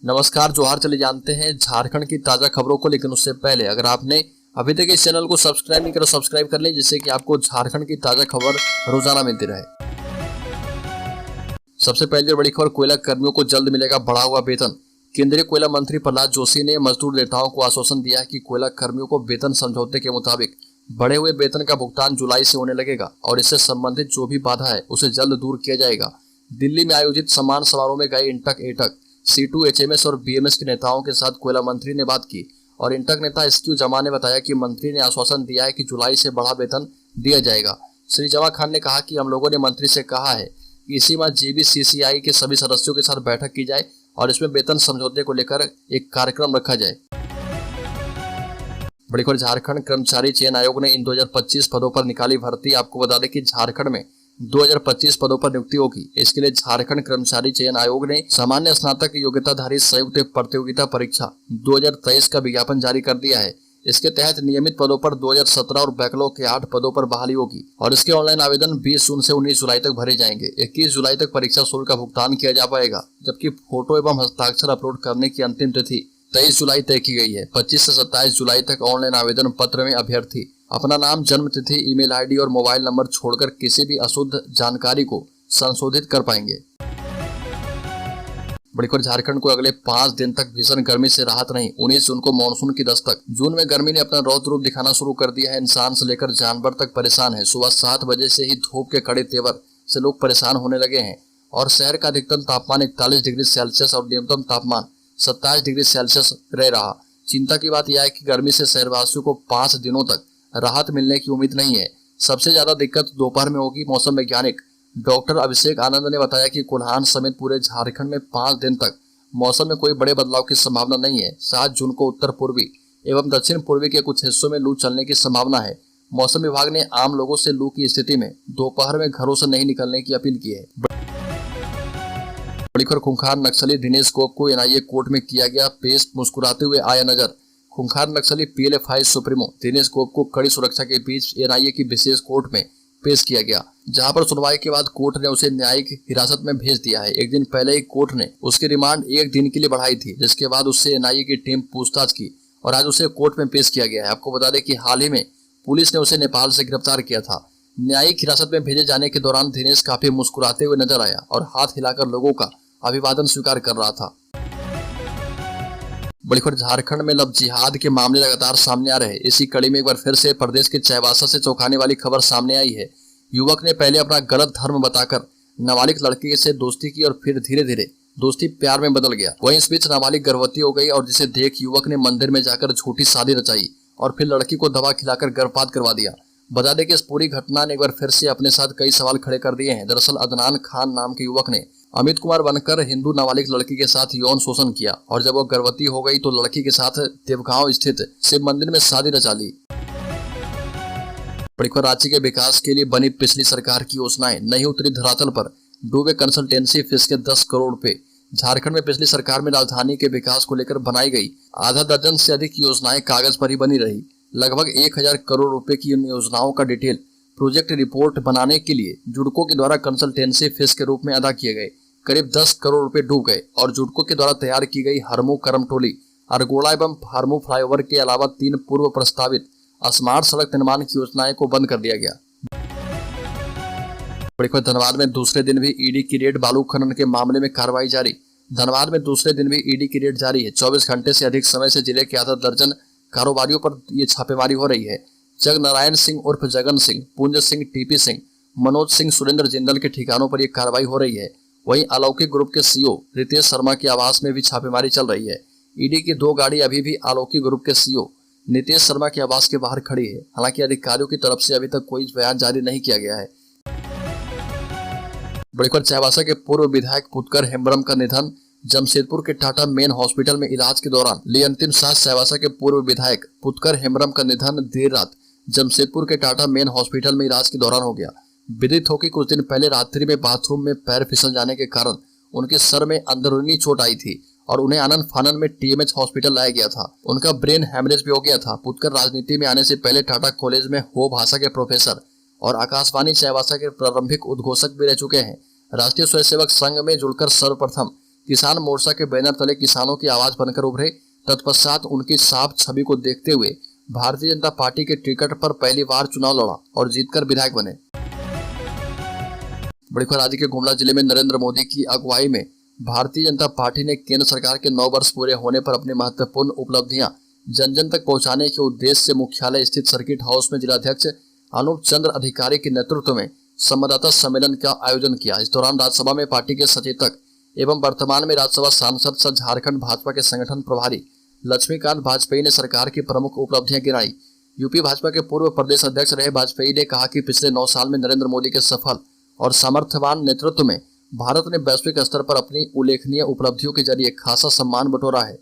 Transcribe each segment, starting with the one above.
नमस्कार, जोहार। चले जानते हैं झारखंड की ताजा खबरों को, लेकिन उससे पहले अगर आपने अभी तक इस चैनल को सब्सक्राइब नहीं करा, सब्सक्राइब कर लें, जिससे कि आपको झारखंड की ताजा खबर रोजाना मिलती रहे। सबसे पहले बड़ी खबर, कोयला कर्मियों को जल्द मिलेगा बढ़ा हुआ वेतन। केंद्रीय कोयला मंत्री प्रहलाद जोशी ने मजदूर नेताओं को आश्वासन दिया है कि कोयला कर्मियों को वेतन समझौते के मुताबिक बढ़े हुए वेतन का भुगतान जुलाई से होने लगेगा और इससे संबंधित जो भी बाधा है उसे जल्द दूर किया जाएगा। दिल्ली में आयोजित सम्मान समारोह में गए इंटक, एटक, C2, HMS और BMS के नेताओं के साथ कोयला मंत्री ने बात की और इंटक नेता SQ जमा ने बताया कि मंत्री ने आश्वासन दिया है कि जुलाई से बढ़ा वेतन दिया जाएगा। श्री जमा खान ने कहा कि हम लोगों ने मंत्री से कहा है कि इसी माह JBCCI के सभी सदस्यों के साथ बैठक की जाए और इसमें वेतन समझौते को लेकर एक कार्यक्रम रखा जाए। बड़ी खबर, झारखंड कर्मचारी चयन आयोग ने इन 2025 पदों पर निकाली भर्ती। आपको बता दें कि झारखंड में 2025 पदों पर नियुक्ति होगी। इसके लिए झारखंड कर्मचारी चयन आयोग ने सामान्य स्नातक योग्यताधारी संयुक्त प्रतियोगिता परीक्षा 2023 का विज्ञापन जारी कर दिया है। इसके तहत नियमित पदों पर 2017 और बैकलॉग के 8 पदों पर बहाली होगी और इसके ऑनलाइन आवेदन 20 जून से 19 जुलाई तक भरे जाएंगे। 21 जुलाई तक परीक्षा शुल्क का भुगतान किया जा पाएगा, जबकि फोटो एवं हस्ताक्षर अपलोड करने की अंतिम तिथि 23 जुलाई तय की गई है। 25 से 27 जुलाई तक ऑनलाइन आवेदन पत्र में अभ्यर्थी अपना नाम, जन्म तिथि, ईमेल ID और मोबाइल नंबर छोड़कर किसी भी अशुद्ध जानकारी को संशोधित कर पाएंगे। बड़ी खबर, झारखंड को अगले 5 दिन तक भीषण गर्मी से राहत नहीं। 19 जून को मानसून की दस्तक। जून में गर्मी ने अपना रौद्र रूप दिखाना शुरू कर दिया है। इंसान से लेकर जानवर तक परेशान है। सुबह 7 बजे से ही धूप के कड़े तेवर से लोग परेशान होने लगे हैं और शहर का अधिकतम तापमान 41 डिग्री सेल्सियस और न्यूनतम तापमान 27 डिग्री सेल्सियस रह रहा। चिंता की बात यह है कि गर्मी से शहरवासियों को 5 दिनों तक राहत मिलने की उम्मीद नहीं है। सबसे ज्यादा दिक्कत दोपहर में होगी। मौसम वैज्ञानिक डॉक्टर अभिषेक आनंद ने बताया कि कोल्हान समेत पूरे झारखंड में 5 दिन तक मौसम में कोई बड़े बदलाव की संभावना नहीं है। 7 जून को उत्तर पूर्वी एवं दक्षिण पूर्वी के कुछ हिस्सों में लू चलने की संभावना है। मौसम विभाग ने आम लोगों से लू की स्थिति में दोपहर में घरों से नहीं निकलने की अपील की है। बड़ी खबर, खूंखार नक्सली दिनेश गोप को NIA कोर्ट में किया गया पेश। मुस्कुराते हुए आया नजर। खूंखार नक्सली PLFI सुप्रीमो दिनेश गोप को कड़ी सुरक्षा के बीच NIA की विशेष कोर्ट में पेश किया गया, जहां पर सुनवाई के बाद कोर्ट ने उसे न्यायिक हिरासत में भेज दिया है। एक दिन पहले ही कोर्ट ने उसकी रिमांड 1 दिन के लिए बढ़ाई थी, जिसके बाद उससे NIA की टीम पूछताछ की और आज उसे कोर्ट में पेश किया गया है। आपको बता दें कि हाल ही में पुलिस ने उसे नेपाल से गिरफ्तार किया था। न्यायिक हिरासत में भेजे जाने के दौरान दिनेश काफी मुस्कुराते हुए नजर आया और हाथ हिलाकर लोगों का अभिवादन स्वीकार कर रहा था। बड़ी खबर, झारखंड में लव जिहाद के मामले लगातार सामने आ रहे हैं। इसी कड़ी में एक बार फिर से प्रदेश के चाईबासा से चौंकाने वाली खबर सामने आई है। युवक ने पहले अपना गलत धर्म बताकर नाबालिग लड़की से दोस्ती की और फिर धीरे धीरे दोस्ती प्यार में बदल गया। वहीं इस बीच नाबालिग गर्भवती हो गई और जिसे देख युवक ने मंदिर में जाकर झूठी शादी रचाई और फिर लड़की को दवा खिलाकर गर्भपात करवा दिया। बता दें कि इस पूरी घटना ने एक बार फिर से अपने साथ कई सवाल खड़े कर दिए हैं। दरअसल अदनान खान नाम के युवक ने अमित कुमार बनकर हिंदू नाबालिग लड़की के साथ यौन शोषण किया और जब वो गर्भवती हो गई तो लड़की के साथ देवगांव स्थित शिव मंदिर में शादी रचा ली। रांची के विकास के लिए बनी पिछली सरकार की योजनाएं नहीं उतरी धरातल पर। डूबे कंसल्टेंसी फीस के 10 करोड़ रुपए। झारखंड में पिछली सरकार में राजधानी के विकास को लेकर बनाई गई आधा दर्जन से अधिक योजनाएं कागज पर ही बनी रही। लगभग 1000 करोड़ रुपए की इन योजनाओं का डिटेल प्रोजेक्ट रिपोर्ट बनाने के लिए जुडको के द्वारा कंसल्टेंसी फीस के रूप में अदा किए गए करीब 10 करोड़ रुपए डूब गए और जुडको के द्वारा तैयार की गई हरमू करमटोली, अरगोड़ा एवं हरमू फ्लाईओवर के अलावा 3 पूर्व प्रस्तावित स्मार्ट सड़क निर्माण की योजनाएं को बंद कर दिया गया। धनबाद में दूसरे दिन भी ईडी की रेड। बालू खनन के मामले में कार्रवाई जारी। धनबाद में दूसरे दिन भी ईडी की रेड जारी है। 24 घंटे से अधिक समय से जिले के आधा दर्जन कारोबारियों पर ये छापेमारी हो रही है। जग नारायण सिंह उर्फ जगन सिंह, पुंज सिंह, TP सिंह, मनोज सिंह, सुरेंद्र जिंदल के ठिकानों पर यह कार्रवाई हो रही है। वहीं अलौकिक ग्रुप के CEO रितेश शर्मा के आवास में भी छापेमारी चल रही है। ईडी की 2 गाड़ी अभी भी अलौकिक ग्रुप के CEO नितेश शर्मा के आवास के बाहर खड़ी है। हालांकि अधिकारियों की तरफ से अभी तक कोई बयान जारी नहीं किया गया है। बड़ी खबर, चाईबासा के पूर्व विधायक पुतकर हेम्ब्रम का निधन। जमशेदपुर के टाटा मेन हॉस्पिटल में इलाज के दौरान ली अंतिम सांस। चाईबासा के पूर्व विधायक पुतकर हेम्ब्रम का निधन देर रात जमशेदपुर के टाटा मेन हॉस्पिटल में इलाज के दौरान हो गया। विदित हो कि कुछ दिन पहले रात्रि में बाथरूम में पैर फिसल जाने के कारण उनके सर में अंदरूनी चोट आई थी और उन्हें आनन फानन में TMH हॉस्पिटल लाया गया था। उनका ब्रेन हैमरेज भी हो गया था। पुतकर राजनीति में आने से पहले टाटा कॉलेज में हो भाषा के प्रोफेसर और आकाशवाणी चाईबासा के प्रारंभिक उद्घोषक भी रह चुके हैं। राष्ट्रीय स्वयंसेवक संघ में जुड़कर सर्वप्रथम किसान मोर्चा के बैनर तले किसानों की आवाज बनकर उभरे। तत्पश्चात उनकी साफ छवि को देखते हुए भारतीय जनता पार्टी के टिकट पर पहली बार चुनाव लड़ा और जीतकर विधायक बने। बड़ी खबर राज्य के गुमला जिले में नरेंद्र मोदी की अगुवाई में भारतीय जनता पार्टी ने केंद्र सरकार के 9 वर्ष पूरे होने पर अपनी महत्वपूर्ण उपलब्धियां जन जन तक पहुंचाने के उद्देश्य से मुख्यालय स्थित सर्किट हाउस में जिलाध्यक्ष अनूप चंद्र अधिकारी के नेतृत्व में संवाददाता सम्मेलन का आयोजन किया। इस दौरान राज्यसभा में पार्टी के सचेतक एवं वर्तमान में राज्यसभा सांसद सह झारखंड भाजपा के संगठन प्रभारी लक्ष्मीकांत वाजपेयी ने सरकार की प्रमुख उपलब्धियां गिनाई। यूपी भाजपा के पूर्व प्रदेश अध्यक्ष रहे वाजपेयी ने कहा कि पिछले 9 साल में नरेंद्र मोदी के सफल और सामर्थ्यवान नेतृत्व में भारत ने वैश्विक स्तर पर अपनी उल्लेखनीय उपलब्धियों के जरिए खासा सम्मान बटोरा है।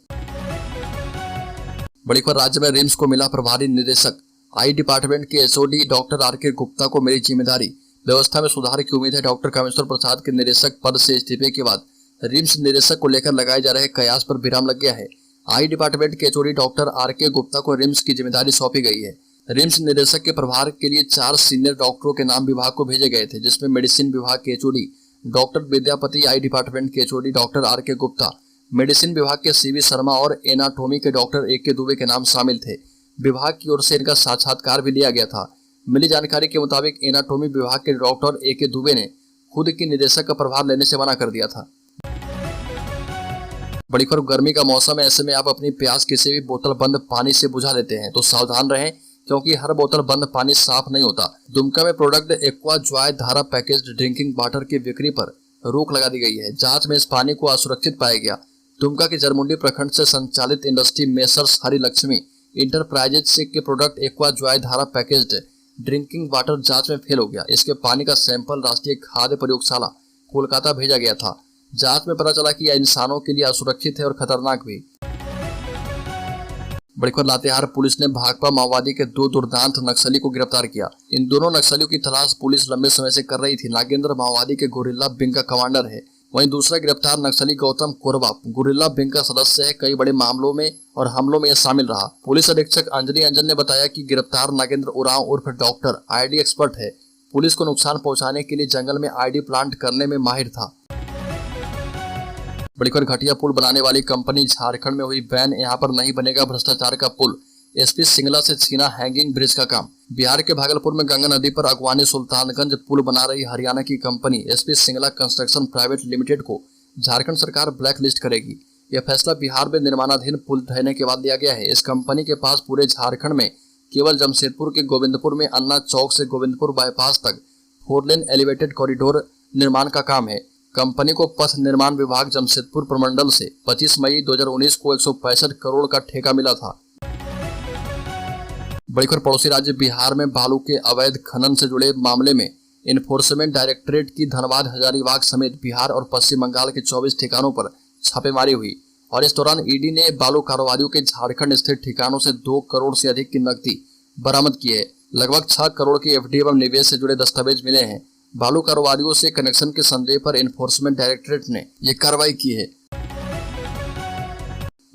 बड़ी खबर राज्य में रिम्स को मिला प्रभारी निदेशक। आई डिपार्टमेंट के एचओडी डॉक्टर आर.के. गुप्ता को मिली जिम्मेदारी। व्यवस्था में सुधार की उम्मीद है। डॉक्टर कामेश्वर प्रसाद के निदेशक पद से इस्तीफे के बाद रिम्स निदेशक को लेकर लगाए जा रहे कयास पर विराम लग गया है। आई डिपार्टमेंट के एचओडी डॉक्टर आर.के. गुप्ता को रिम्स की जिम्मेदारी सौंपी गई है। रिम्स निदेशक के प्रभार के लिए 4 सीनियर डॉक्टरों के नाम विभाग को भेजे गए थे, जिसमें मेडिसिन विभाग के HOD doctor Vidyapati, eye department के HOD doctor R K. Gupta, medicine विभाग के सीवी शर्मा और एनाटॉमी के डॉक्टर ए.के. दुबे के नाम शामिल थे। विभाग की ओर से इनका साक्षात्कार भी लिया गया था। मिली जानकारी के मुताबिक एनाटॉमी विभाग के डॉक्टर ए.के. दुबे ने खुद की निदेशक का प्रभार लेने से मना कर दिया था। बड़ी खबर, गर्मी का मौसम है, ऐसे में आप अपनी प्यास किसी भी बोतल बंद पानी से बुझा लेते हैं तो सावधान रहें, क्योंकि हर बोतल बंद पानी साफ नहीं होता। दुमका में प्रोडक्ट एक्वा जॉय धारा पैकेज्ड ड्रिंकिंग वाटर की बिक्री पर रोक लगा दी गई है। जांच में इस पानी को असुरक्षित पाया गया। दुमका के जरमुंडी प्रखंड से संचालित इंडस्ट्री मेसर्स हरी लक्ष्मी इंटरप्राइजेज से के प्रोडक्ट एक्वा जॉय धारा पैकेज्ड ड्रिंकिंग वाटर जांच में फेल हो गया। इसके पानी का सैंपल राष्ट्रीय खाद्य प्रयोगशाला कोलकाता भेजा गया था। जांच में पता चला कि यह इंसानों के लिए असुरक्षित है और खतरनाक भी। बड़ी खबर, लातेहार पुलिस ने भाकपा माओवादी के 2 दुर्दांत नक्सली को गिरफ्तार किया। इन दोनों नक्सलियों की तलाश पुलिस लंबे समय से कर रही थी। नागेंद्र माओवादी के गुरिल्ला विंग का कमांडर है। वहीं दूसरा गिरफ्तार नक्सली गौतम कोरबा गुरिल्ला विंग का सदस्य है। कई बड़े मामलों में और हमलों में यह शामिल रहा। पुलिस अधीक्षक अंजनी अंजन ने बताया कि गिरफ्तार नागेंद्र उरांव उर्फ डॉक्टर आईडी एक्सपर्ट है। पुलिस को नुकसान पहुंचाने के लिए जंगल में आईडी प्लांट करने में माहिर था। बड़ी खबर, घटिया पुल बनाने वाली कंपनी झारखंड में हुई बैन। यहां पर नहीं बनेगा भ्रष्टाचार का पुल। एसपी सिंगला से छीना हैंगिंग ब्रिज का काम। बिहार के भागलपुर में गंगा नदी पर अगवानी सुल्तानगंज पुल बना रही हरियाणा की company SP Singla construction private limited को झारखंड सरकार ब्लैक लिस्ट करेगी। यह फैसला बिहार में निर्माणाधीन पुल ढहने के बाद लिया गया है। इस कंपनी के पास पूरे झारखंड में केवल जमशेदपुर के गोविंदपुर में अन्ना चौक से गोविंदपुर बाईपास तक 4 लेन एलिवेटेड कॉरिडोर निर्माण का काम है। कंपनी को पथ निर्माण विभाग जमशेदपुर प्रमंडल से 25 मई 2019 को 165 करोड़ का ठेका मिला था। बड़ी खबर, पड़ोसी राज्य बिहार में बालू के अवैध खनन से जुड़े मामले में इन्फोर्समेंट डायरेक्टरेट की धनबाद, हजारीबाग समेत बिहार और पश्चिम बंगाल के 24 ठिकानों पर छापेमारी हुई और इस दौरान ईडी ने बालू कारोबारियों के झारखंड स्थित ठिकानों से 2 करोड़ से अधिक की नकदी बरामद की है। लगभग 6 करोड़ की एफडी एवं निवेश से जुड़े दस्तावेज मिले हैं। बालू कारोबारियों से कनेक्शन के संदेह पर इन्फोर्समेंट डायरेक्टरेट ने यह कार्रवाई की है।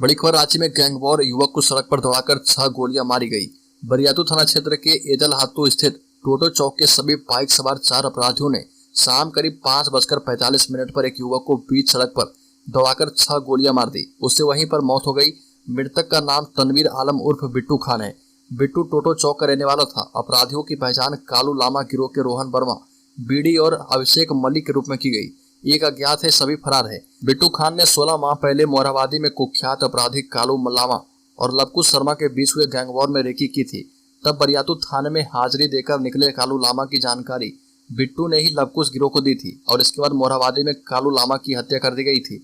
बड़ी खबर, रांची में गैंगवॉर, युवक को सड़क पर दौड़ाकर 6 गोलियां मारी गई। बरियातू थाना क्षेत्र के एजल हाथू स्थित टोटो चौक के सभी बाइक सवार 4 अपराधियों ने शाम करीब 5:45 पर एक युवक को बीच सड़क पर दौड़ाकर 6 गोलियां मार दी। उससे वहीं पर मौत हो गई। मृतक का नाम तनवीर आलम उर्फ बिट्टू खान है। बिट्टू टोटो चौक का रहने वाला था। अपराधियों की पहचान कालू लामा गिरोह के रोहन वर्मा, बीडी और अभिषेक मलिक के रूप में की गई। एक अज्ञात है, सभी फरार है। बिट्टू खान ने 16 माह पहले मोरहाबादी में कुख्यात अपराधी कालू लामा और लवकुश शर्मा के बीच हुए गैंगवॉर में रेकी की थी। तब बरियातू थाने में हाजिरी देकर निकले कालू लामा की जानकारी बिट्टू ने ही लवकुश गिरोह को दी थी और इसके बाद मोरहाबादी में कालू लामा की हत्या कर दी गई थी।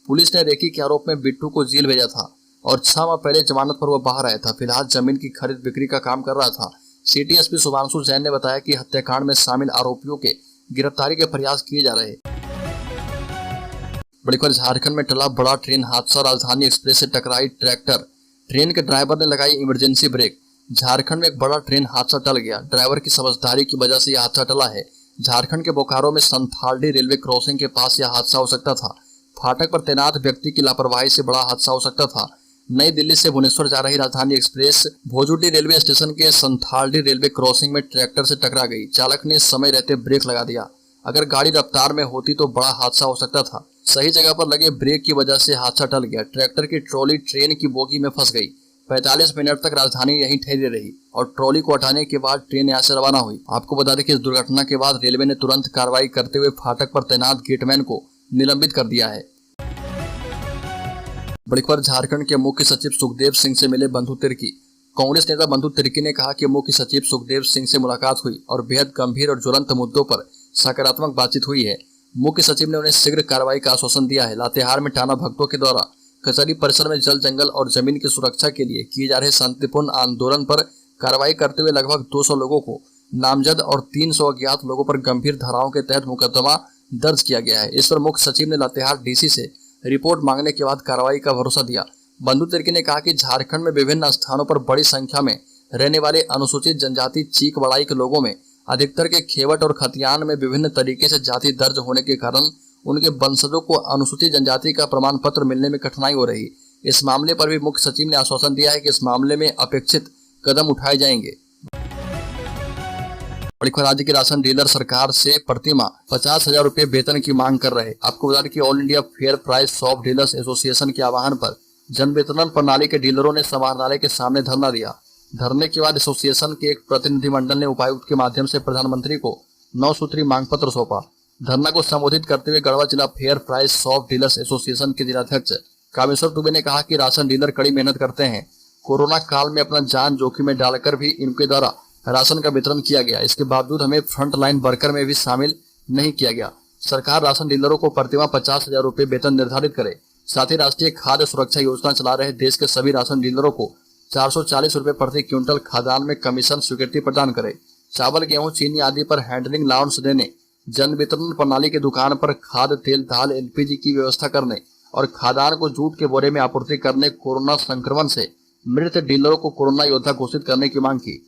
पुलिस ने रेकी के आरोप में बिट्टू को जेल भेजा था और 6 माह पहले जमानत पर वह बाहर आया था। फिलहाल जमीन की खरीद बिक्री का काम कर रहा था। सिटी एसपी शुभांशु जैन ने बताया कि हत्याकांड में शामिल आरोपियों के गिरफ्तारी के प्रयास किए जा रहे। बड़ी खबर, झारखंड में टला बड़ा ट्रेन हादसा। राजधानी एक्सप्रेस से टकराई ट्रैक्टर। ट्रेन के ड्राइवर ने लगाई इमरजेंसी ब्रेक। झारखंड में एक बड़ा ट्रेन हादसा टल गया। ड्राइवर की समझदारी की वजह से यह हादसा टला है। झारखंड के बोकारो में संथालडी रेलवे क्रॉसिंग के पास यह हादसा हो सकता था। फाटक पर तैनात व्यक्ति की लापरवाही से बड़ा हादसा हो सकता था। नई दिल्ली से भुवनेश्वर जा रही राजधानी एक्सप्रेस भोजुडी रेलवे स्टेशन के संथालडी रेलवे क्रॉसिंग में ट्रैक्टर से टकरा गई। चालक ने समय रहते ब्रेक लगा दिया। अगर गाड़ी रफ्तार में होती तो बड़ा हादसा हो सकता था। सही जगह पर लगे ब्रेक की वजह से हादसा टल गया। ट्रैक्टर की ट्रॉली ट्रेन की बोगी में फंस गई। 45 मिनट तक राजधानी यहीं ठहरी रही और ट्रॉली को हटाने के बाद ट्रेन यहाँ से रवाना हुई। आपको बता दें कि इस दुर्घटना के बाद रेलवे ने तुरंत कार्रवाई करते हुए फाटक पर तैनात गेटमैन को निलंबित कर दिया है। बड़ी खबर, झारखंड के मुख्य सचिव सुखदेव सिंह से मिले बंधु तिर्की। कांग्रेस नेता बंधु तिर्की ने कहा कि मुख्य सचिव सुखदेव सिंह से मुलाकात हुई और बेहद गंभीर और ज्वलंत मुद्दों पर सकारात्मक बातचीत हुई है। मुख्य सचिव ने उन्हें शीघ्र कार्रवाई का आश्वासन दिया है। लातेहार में टाना भक्तों के द्वारा कचहरी परिसर में जल, जंगल और जमीन की सुरक्षा के लिए किए जा रहे शांतिपूर्ण आंदोलन पर कार्रवाई करते हुए लगभग 200 लोगों को नामजद और 300 अज्ञात लोगों पर गंभीर धाराओं के तहत मुकदमा दर्ज किया गया है। इस पर मुख्य सचिव ने लातेहार डीसी से रिपोर्ट मांगने के बाद कार्रवाई का भरोसा दिया। बंधु तिर्की ने कहा कि झारखंड में विभिन्न स्थानों पर बड़ी संख्या में रहने वाले अनुसूचित जनजाति चीक बड़ाई के लोगों में अधिकतर के खेवट और खतियान में विभिन्न तरीके से जाति दर्ज होने के कारण उनके वंशजों को अनुसूचित जनजाति का प्रमाण पत्र मिलने में कठिनाई हो रही। इस मामले पर भी मुख्य सचिव ने आश्वासन दिया है कि इस मामले में अपेक्षित कदम उठाए जाएंगे। राज्य के राशन डीलर सरकार से प्रतिमाह 50,000 रुपए वेतन की मांग कर रहे। आपको बता दें कि all India fair price shop dealers association के आह्वान पर जन वितरण प्रणाली के डीलरों ने समाहरणालय के सामने धरना दिया। धरने के बाद एसोसिएशन के एक प्रतिनिधिमंडल ने उपायुक्त के माध्यम से प्रधानमंत्री को 9 सूत्री मांग पत्र सौंपा। धरना को संबोधित करते हुए गढ़वा जिला fair price shop dealers association के जिलाध्यक्ष कामेश्वर दुबे ने कहा कि राशन डीलर कड़ी मेहनत करते हैं। कोरोना काल में अपना जान जोखिम में डालकर भी इनके द्वारा राशन का वितरण किया गया। इसके बावजूद हमें फ्रंट लाइन वर्कर में भी शामिल नहीं किया गया। सरकार राशन डीलरों को प्रतिमाह 50,000 रुपए वेतन निर्धारित करे। साथ ही राष्ट्रीय खाद्य सुरक्षा योजना चला रहे देश के सभी राशन डीलरों को 440 रुपए प्रति क्विंटल खाद्यान्न में कमीशन स्वीकृति प्रदान करे। चावल, गेहूं, चीनी आदि पर हैंडलिंग अलाउंस देने, जन वितरण प्रणाली की दुकान पर खाद्य तेल, दाल, एलपीजी की व्यवस्था करने और खाद्यान्न को जूट के बोरे में आपूर्ति करने, कोरोना संक्रमण से मृत डीलरों को कोरोना योद्धा घोषित करने की मांग की।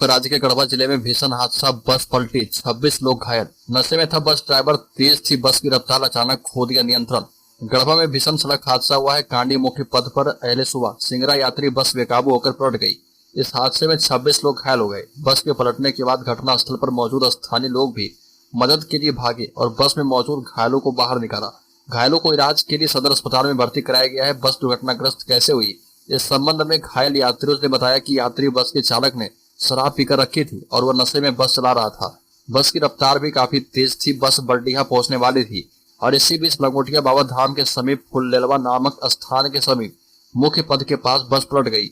राज्य के गढ़वा जिले में भीषण हादसा, बस पलटी, 26 लोग घायल। नशे में था बस ड्राइवर, तेज थी बस की रफ्तार, अचानक खो दिया नियंत्रण। गढ़वा में भीषण सड़क हादसा हुआ है। कांडी मुख्य पथ पर अहले सुबह सिंगरा यात्री बस बेकाबू होकर पलट गई। इस हादसे में 26 लोग घायल हो गए। बस के पलटने के बाद घटनास्थल पर मौजूद स्थानीय लोग भी मदद के लिए भागे और बस में मौजूद घायलों को बाहर निकाला। घायलों को इलाज के लिए सदर अस्पताल में भर्ती कराया गया है। बस दुर्घटनाग्रस्त कैसे हुई, इस संबंध में घायल यात्रियों ने बताया कि यात्री बस के चालक ने शराब पीकर रखी थी और वह नशे में बस चला रहा था। बस की रफ्तार भी काफी तेज थी। बस बरडीहा पहुंचने वाली थी और इसी बीच लंगोटिया बाबा धाम के समीप फुललेलवा नामक स्थान के समीप मुख्य पथ के पास बस पलट गई।